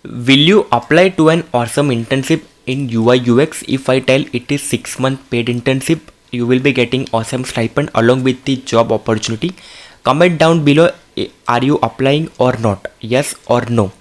Will you apply to an awesome internship in UI UX? If I tell it is 6 month paid internship, you will be getting awesome stipend along with the job opportunity. Comment down below, are you applying or not? Yes or no?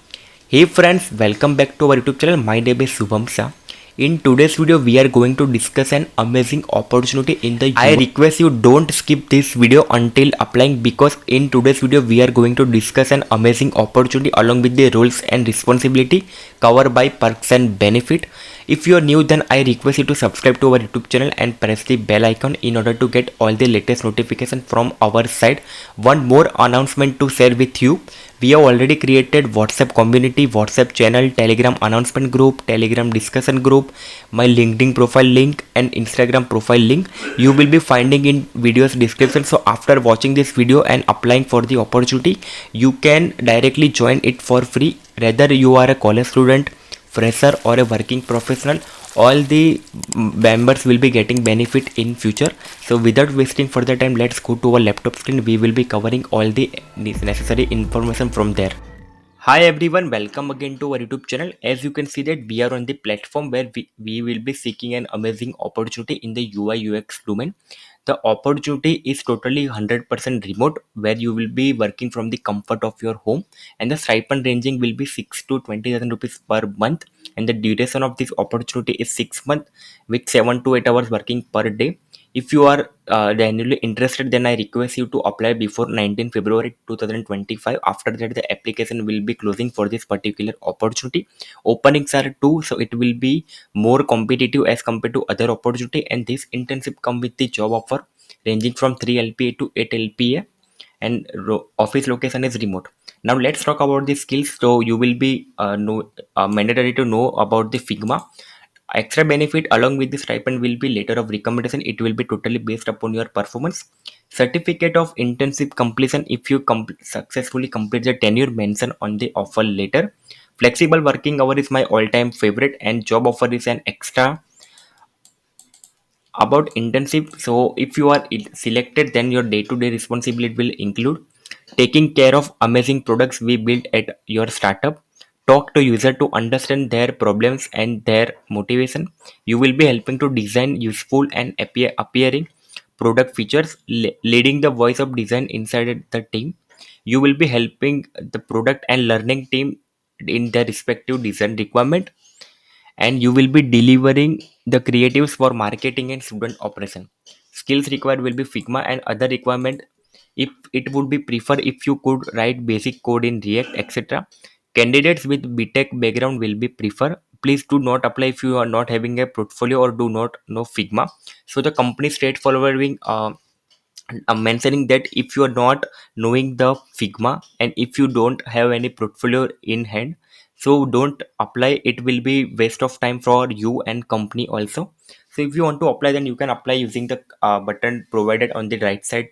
Hey friends, welcome back to our YouTube channel. My name is Shubham Shah. In today's video, we are going to discuss an amazing opportunity in the UI. I request you don't skip this video until applying, because in today's video, we are going to discuss an amazing opportunity along with the roles and responsibility covered by perks and benefit. If you are new, then I request you to subscribe to our YouTube channel and press the bell icon in order to get all the latest notifications from our side. One more announcement to share with you. We have already created WhatsApp community, WhatsApp channel, Telegram announcement group, Telegram discussion group, my LinkedIn profile link and Instagram profile link. You will be finding in video's description. So after watching this video and applying for the opportunity, you can directly join it for free. Whether you are a college student, fresher or a working professional, all the members will be getting benefit in future. So without wasting further time, let's go to our laptop screen. We will be covering all the necessary information from there. Hi everyone, welcome again to our YouTube channel. As you can see that we are on the platform where we will be seeking an amazing opportunity in the UI UX domain. The opportunity is totally 100% remote, where you will be working from the comfort of your home, and the stipend ranging will be 6 to 20,000 rupees per month, and the duration of this opportunity is 6 months with 7 to 8 hours working per day. If you are genuinely interested, then I request you to apply before 19 February 2025. After that, the application will be closing for this particular opportunity. Openings are two, so it will be more competitive as compared to other opportunity. And this internship come with the job offer ranging from 3 LPA to 8 LPA, and office location is remote. Now let's talk about the skills. So you will be mandatory to know about the Figma. Extra benefit along with the stipend will be letter of recommendation. It will be totally based upon your performance. Certificate of internship completion if you successfully complete the tenure mentioned on the offer letter. Flexible working hour is my all-time favorite, and job offer is an extra. About internship, so if you are selected, then your day-to-day responsibility will include taking care of amazing products we built at your startup. Talk to user to understand their problems and their motivation. You will be helping to design useful and appearing product features, leading the voice of design inside the team. You will be helping the product and learning team in their respective design requirement, and you will be delivering the creatives for marketing and student operation. Skills required will be Figma, and other requirement, if it would be preferred if you could write basic code in React, etc. Candidates with BTech background will be preferred. Please do not apply if you are not having a portfolio or do not know Figma. So the company straightforward I'm mentioning that if you are not knowing the Figma and if you don't have any portfolio in hand, so don't apply. It will be waste of time for you and company also. So if you want to apply, then you can apply using the button provided on the right side